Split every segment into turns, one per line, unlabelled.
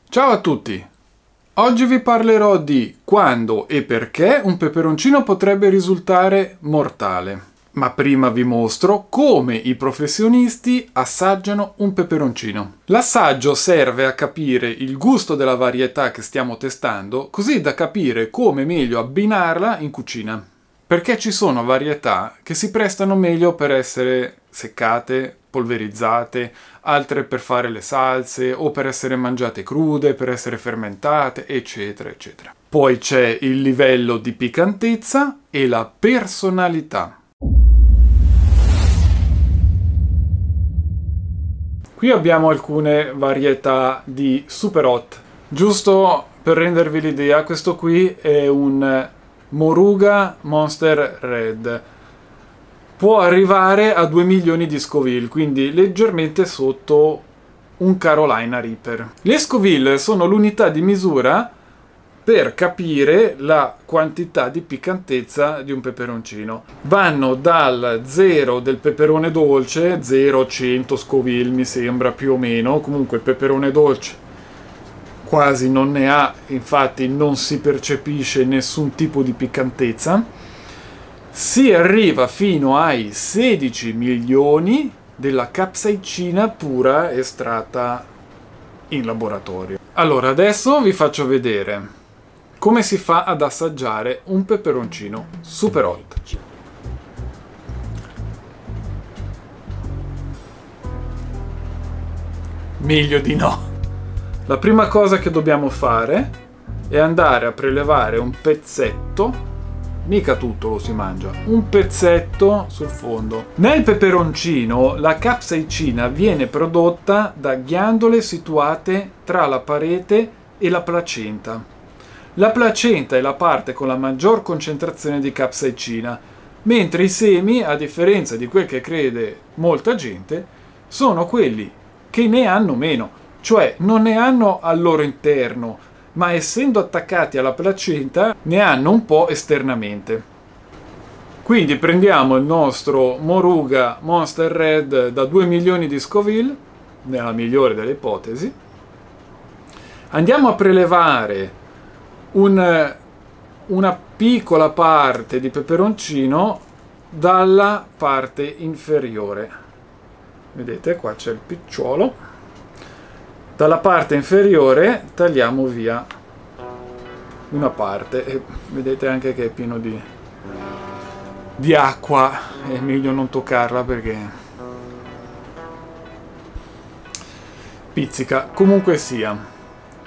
Ciao a tutti! Oggi vi parlerò di quando e perché un peperoncino potrebbe risultare mortale. Ma prima vi mostro come i professionisti assaggiano un peperoncino. L'assaggio serve a capire il gusto della varietà che stiamo testando, così da capire come meglio abbinarla in cucina. Perché ci sono varietà che si prestano meglio per essere seccate, polverizzate, altre per fare le salse o per essere mangiate crude, per essere fermentate, eccetera, eccetera. Poi c'è il livello di piccantezza e la personalità. Qui abbiamo alcune varietà di Super Hot. Giusto per rendervi l'idea, questo qui è un Moruga Monster Red. Può arrivare a 2 milioni di Scoville, quindi leggermente sotto un Carolina Reaper. Le Scoville sono l'unità di misura per capire la quantità di piccantezza di un peperoncino. Vanno dal 0 del peperone dolce, 0-100 Scoville mi sembra più o meno, comunque il peperone dolce quasi non ne ha, infatti non si percepisce nessun tipo di piccantezza. Si arriva fino ai 16 milioni della capsaicina pura estratta in laboratorio. Allora, adesso vi faccio vedere come si fa ad assaggiare un peperoncino Super Hot. Meglio di no. La prima cosa che dobbiamo fare è andare a prelevare un pezzetto, mica tutto lo si mangia, un pezzetto sul fondo. Nel peperoncino la capsaicina viene prodotta da ghiandole situate tra la parete e la placenta. La placenta è la parte con la maggior concentrazione di capsaicina, mentre i semi, a differenza di quel che crede molta gente, sono quelli che ne hanno meno, cioè non ne hanno al loro interno, ma essendo attaccati alla placenta ne hanno un po' esternamente. Quindi prendiamo il nostro Moruga Monster Red da 2 milioni di Scoville, nella migliore delle ipotesi, andiamo a prelevare una piccola parte di peperoncino dalla parte inferiore. Vedete, qua c'è il picciolo. Dalla parte inferiore tagliamo via una parte e vedete anche che è pieno di acqua, è meglio non toccarla perché pizzica. Comunque sia,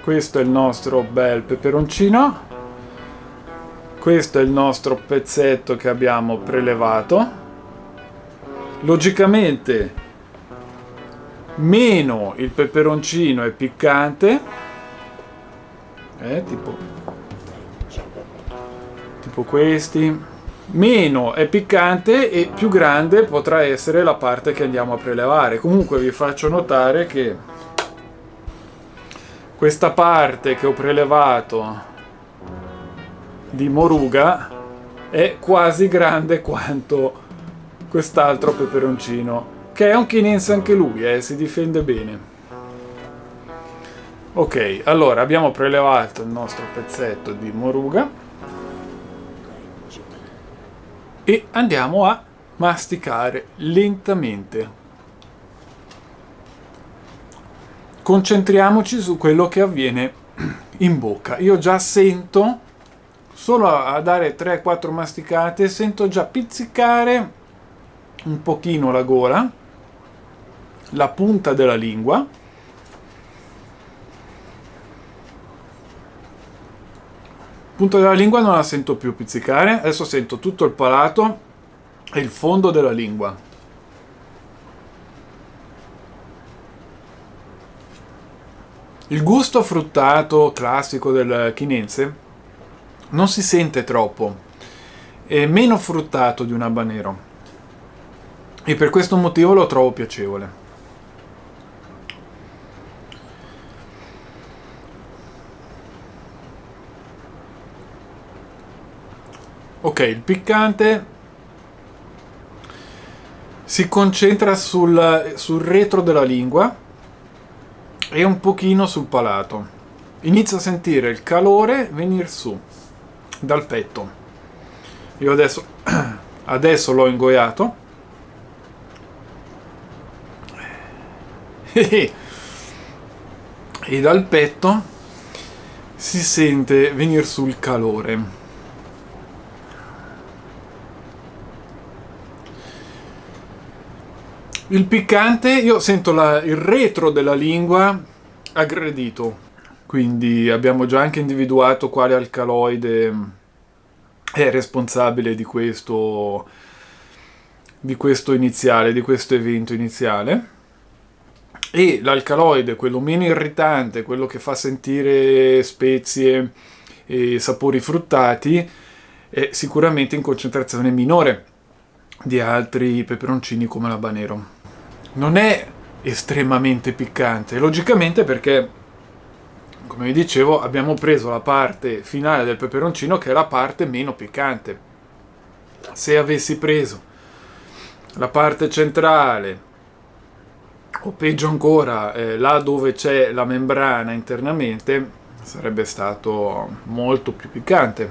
questo è il nostro bel peperoncino, questo è il nostro pezzetto che abbiamo prelevato. Logicamente meno il peperoncino è piccante, tipo questi, meno è piccante e più grande potrà essere la parte che andiamo a prelevare. Comunque vi faccio notare che questa parte che ho prelevato di Moruga è quasi grande quanto quest'altro peperoncino, che è un chinense anche lui, si difende bene. Ok, allora abbiamo prelevato il nostro pezzetto di Moruga e andiamo a masticare lentamente. Concentriamoci su quello che avviene in bocca. Io già sento, solo a dare 3-4 masticate, sento già pizzicare un pochino la gola, la punta della lingua. Punta della lingua non la sento più pizzicare, adesso sento tutto il palato e il fondo della lingua. Il gusto fruttato classico del chinense non si sente troppo, è meno fruttato di un habanero e per questo motivo lo trovo piacevole. Ok, il piccante Si concentra sul retro della lingua e un pochino sul palato. Inizio a sentire il calore venire su dal petto. Io adesso l'ho ingoiato e dal petto si sente venire su il calore. Il piccante, io sento il retro della lingua aggredito, quindi abbiamo già anche individuato quale alcaloide è responsabile di questo iniziale, di questo evento iniziale. E l'alcaloide, quello meno irritante, quello che fa sentire spezie e sapori fruttati, è sicuramente in concentrazione minore di altri peperoncini come l'habanero. Non è estremamente piccante, logicamente, perché, come vi dicevo, abbiamo preso la parte finale del peperoncino, che è la parte meno piccante. Se avessi preso la parte centrale, o peggio ancora là dove c'è la membrana internamente, sarebbe stato molto più piccante.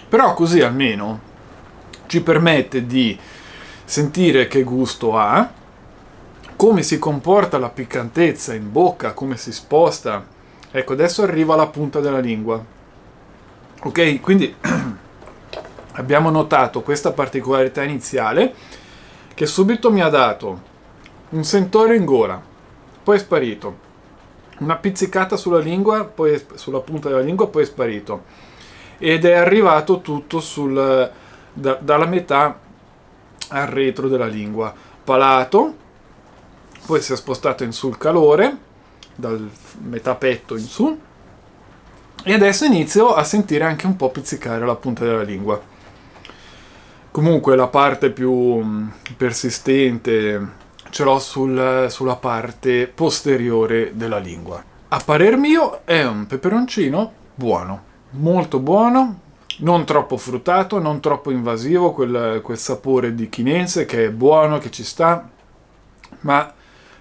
Però così almeno ci permette di sentire che gusto ha, come si comporta la piccantezza in bocca, come si sposta. Ecco, adesso arriva alla punta della lingua. Ok, quindi abbiamo notato questa particolarità iniziale che subito mi ha dato un sentore in gola, poi è sparito, una pizzicata sulla lingua, poi sulla punta della lingua, poi è sparito, ed è arrivato tutto dalla metà al retro della lingua. Palato, poi si è spostato in su il calore, dal metà petto in su, e adesso inizio a sentire anche un po' pizzicare la punta della lingua. Comunque la parte più persistente ce l'ho sulla parte posteriore della lingua. A parer mio è un peperoncino buono, molto buono, non troppo fruttato, non troppo invasivo, quel sapore di chinense che è buono, che ci sta, ma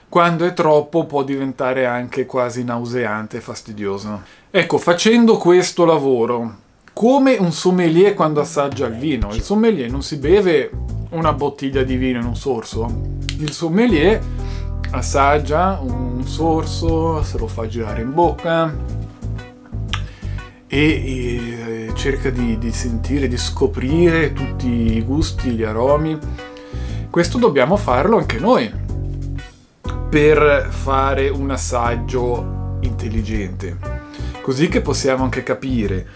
quando è troppo può diventare anche quasi nauseante e fastidioso. Ecco, facendo questo lavoro, come un sommelier quando assaggia il vino, il sommelier non si beve una bottiglia di vino in un sorso, il sommelier assaggia un sorso, se lo fa girare in bocca e cerca di sentire, di scoprire tutti i gusti, gli aromi. Questo dobbiamo farlo anche noi per fare un assaggio intelligente, così che possiamo anche capire: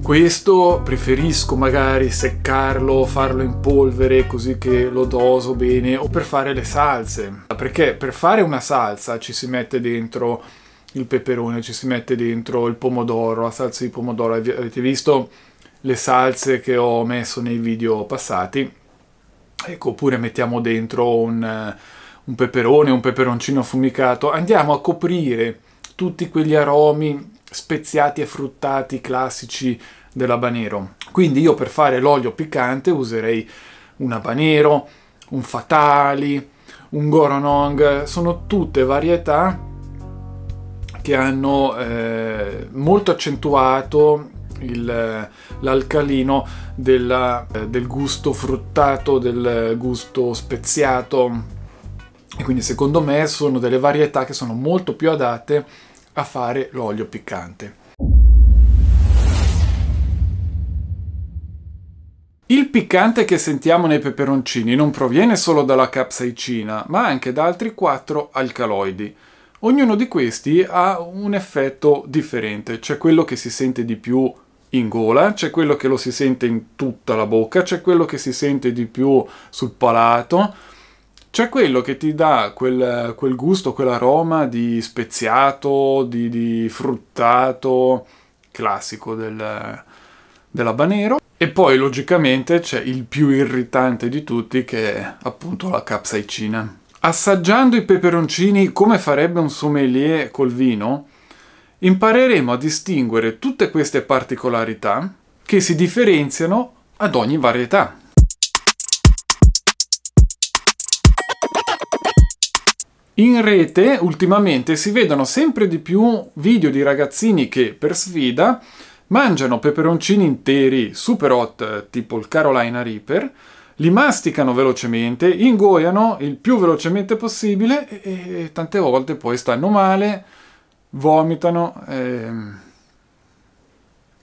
questo preferisco magari seccarlo, farlo in polvere così che lo doso bene, o per fare le salse, perché per fare una salsa ci si mette dentro il peperone, ci si mette dentro il pomodoro, la salsa di pomodoro. Avete visto le salse che ho messo nei video passati? Ecco, oppure mettiamo dentro un peperone, un peperoncino affumicato, andiamo a coprire tutti quegli aromi speziati e fruttati classici dell'habanero. Quindi io per fare l'olio piccante userei un habanero, un fatali, un goronong. Sono tutte varietà che hanno molto accentuato l'alcalino del gusto fruttato, del gusto speziato, e quindi secondo me sono delle varietà che sono molto più adatte a fare l'olio piccante. Il piccante che sentiamo nei peperoncini non proviene solo dalla capsaicina, ma anche da altri 4 alcaloidi. Ognuno di questi ha un effetto differente. C'è quello che si sente di più in gola, c'è quello che lo si sente in tutta la bocca, c'è quello che si sente di più sul palato, c'è quello che ti dà quel gusto, quell'aroma di speziato, di fruttato classico dell'habanero. E poi logicamente c'è il più irritante di tutti, che è appunto la capsaicina. Assaggiando i peperoncini come farebbe un sommelier col vino, impareremo a distinguere tutte queste particolarità che si differenziano ad ogni varietà. In rete ultimamente si vedono sempre di più video di ragazzini che, per sfida, mangiano peperoncini interi super hot tipo il Carolina Reaper, li masticano velocemente, ingoiano il più velocemente possibile e tante volte poi stanno male, vomitano.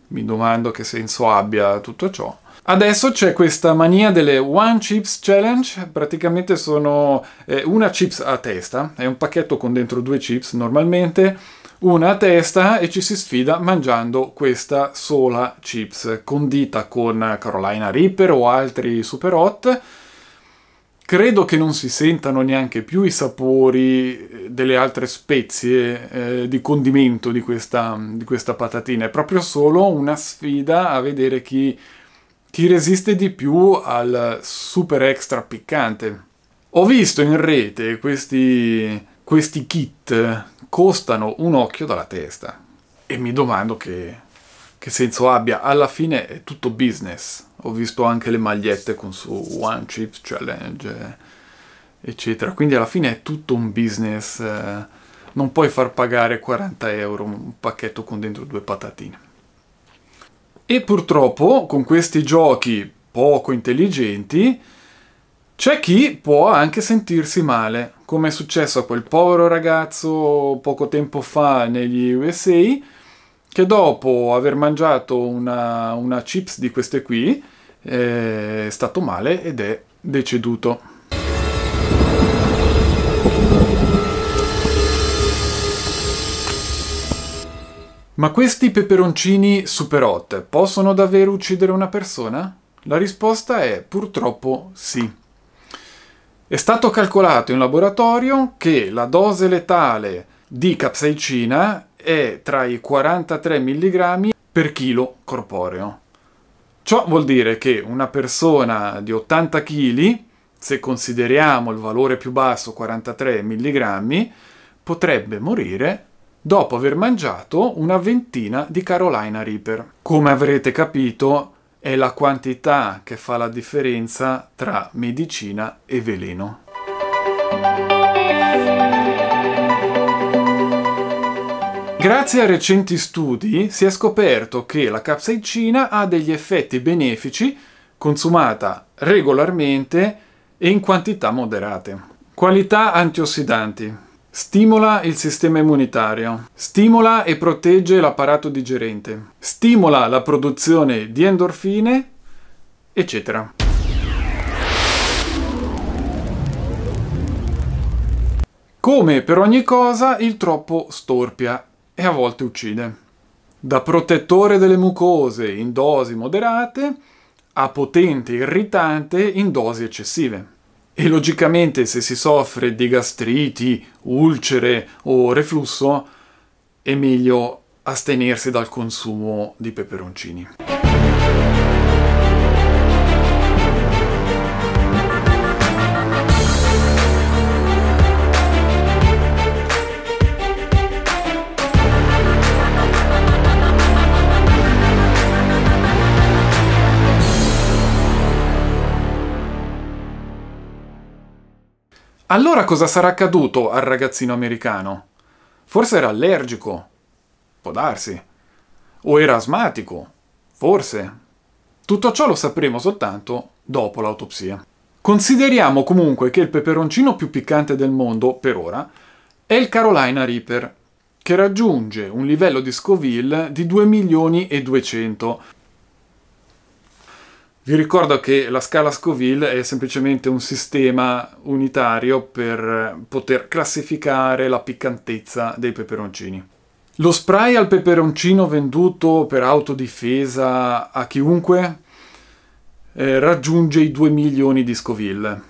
Mi domando che senso abbia tutto ciò. Adesso c'è questa mania delle One Chips Challenge, praticamente sono una chips a testa, è un pacchetto con dentro 2 chips normalmente, una a testa e ci si sfida mangiando questa sola chips, condita con Carolina Reaper o altri super hot. Credo che non si sentano neanche più i sapori delle altre spezie di condimento di questa patatina, è proprio solo una sfida a vedere chi resiste di più al super extra piccante. Ho visto in rete questi kit, costano un occhio dalla testa e mi domando che senso abbia. Alla fine è tutto business. Ho visto anche le magliette con su One Chips Challenge, eccetera. Quindi alla fine è tutto un business. Non puoi far pagare 40 euro un pacchetto con dentro 2 patatine. E purtroppo con questi giochi poco intelligenti c'è chi può anche sentirsi male, come è successo a quel povero ragazzo poco tempo fa negli USA, che dopo aver mangiato una chips di queste qui è stato male ed è deceduto. Ma questi peperoncini super hot possono davvero uccidere una persona? La risposta è purtroppo sì. È stato calcolato in laboratorio che la dose letale di capsaicina è tra i 43 mg per chilo corporeo. Ciò vuol dire che una persona di 80 kg, se consideriamo il valore più basso 43 mg, potrebbe morire dopo aver mangiato una ventina di Carolina Reaper. Come avrete capito, è la quantità che fa la differenza tra medicina e veleno. Grazie a recenti studi si è scoperto che la capsaicina ha degli effetti benefici consumata regolarmente e in quantità moderate. Qualità: antiossidanti. Stimola il sistema immunitario, stimola e protegge l'apparato digerente, stimola la produzione di endorfine, eccetera. Come per ogni cosa, il troppo storpia e a volte uccide. Da protettore delle mucose in dosi moderate a potente irritante in dosi eccessive. E logicamente se si soffre di gastriti, ulcere o reflusso è meglio astenersi dal consumo di peperoncini. Allora cosa sarà accaduto al ragazzino americano? Forse era allergico, può darsi, o era asmatico, forse. Tutto ciò lo sapremo soltanto dopo l'autopsia. Consideriamo comunque che il peperoncino più piccante del mondo, per ora, è il Carolina Reaper, che raggiunge un livello di Scoville di 2.200.000. Vi ricordo che la scala Scoville è semplicemente un sistema unitario per poter classificare la piccantezza dei peperoncini. Lo spray al peperoncino venduto per autodifesa a chiunque raggiunge i 2 milioni di Scoville.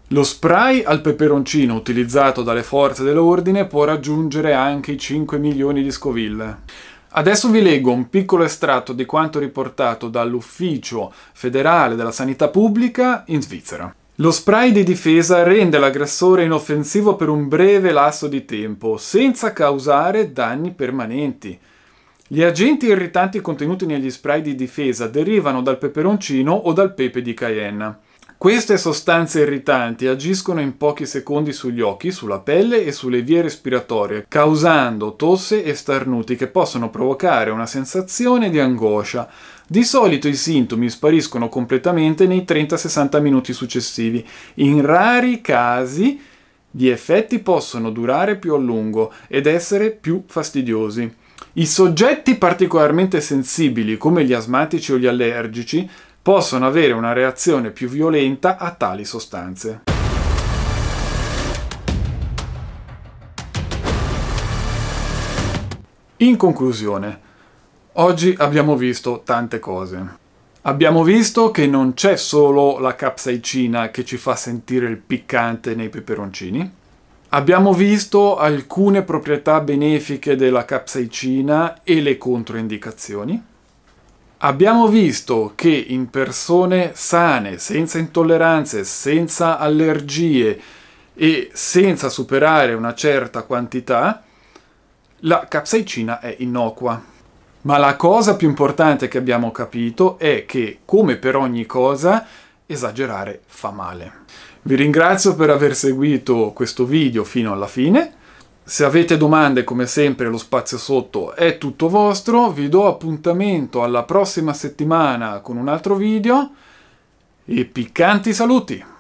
Lo spray al peperoncino utilizzato dalle forze dell'ordine può raggiungere anche i 5 milioni di Scoville. Adesso vi leggo un piccolo estratto di quanto riportato dall'Ufficio Federale della Sanità Pubblica in Svizzera. Lo spray di difesa rende l'aggressore inoffensivo per un breve lasso di tempo, senza causare danni permanenti. Gli agenti irritanti contenuti negli spray di difesa derivano dal peperoncino o dal pepe di Cayenne. Queste sostanze irritanti agiscono in pochi secondi sugli occhi, sulla pelle e sulle vie respiratorie, causando tosse e starnuti che possono provocare una sensazione di angoscia. Di solito i sintomi spariscono completamente nei 30-60 minuti successivi. In rari casi gli effetti possono durare più a lungo ed essere più fastidiosi. I soggetti particolarmente sensibili, come gli asmatici o gli allergici, possono avere una reazione più violenta a tali sostanze. In conclusione, oggi abbiamo visto tante cose. Abbiamo visto che non c'è solo la capsaicina che ci fa sentire il piccante nei peperoncini. Abbiamo visto alcune proprietà benefiche della capsaicina e le controindicazioni. Abbiamo visto che in persone sane, senza intolleranze, senza allergie e senza superare una certa quantità, la capsaicina è innocua. Ma la cosa più importante che abbiamo capito è che, come per ogni cosa, esagerare fa male. Vi ringrazio per aver seguito questo video fino alla fine. Se avete domande, come sempre, lo spazio sotto è tutto vostro. Vi do appuntamento alla prossima settimana con un altro video e piccanti saluti!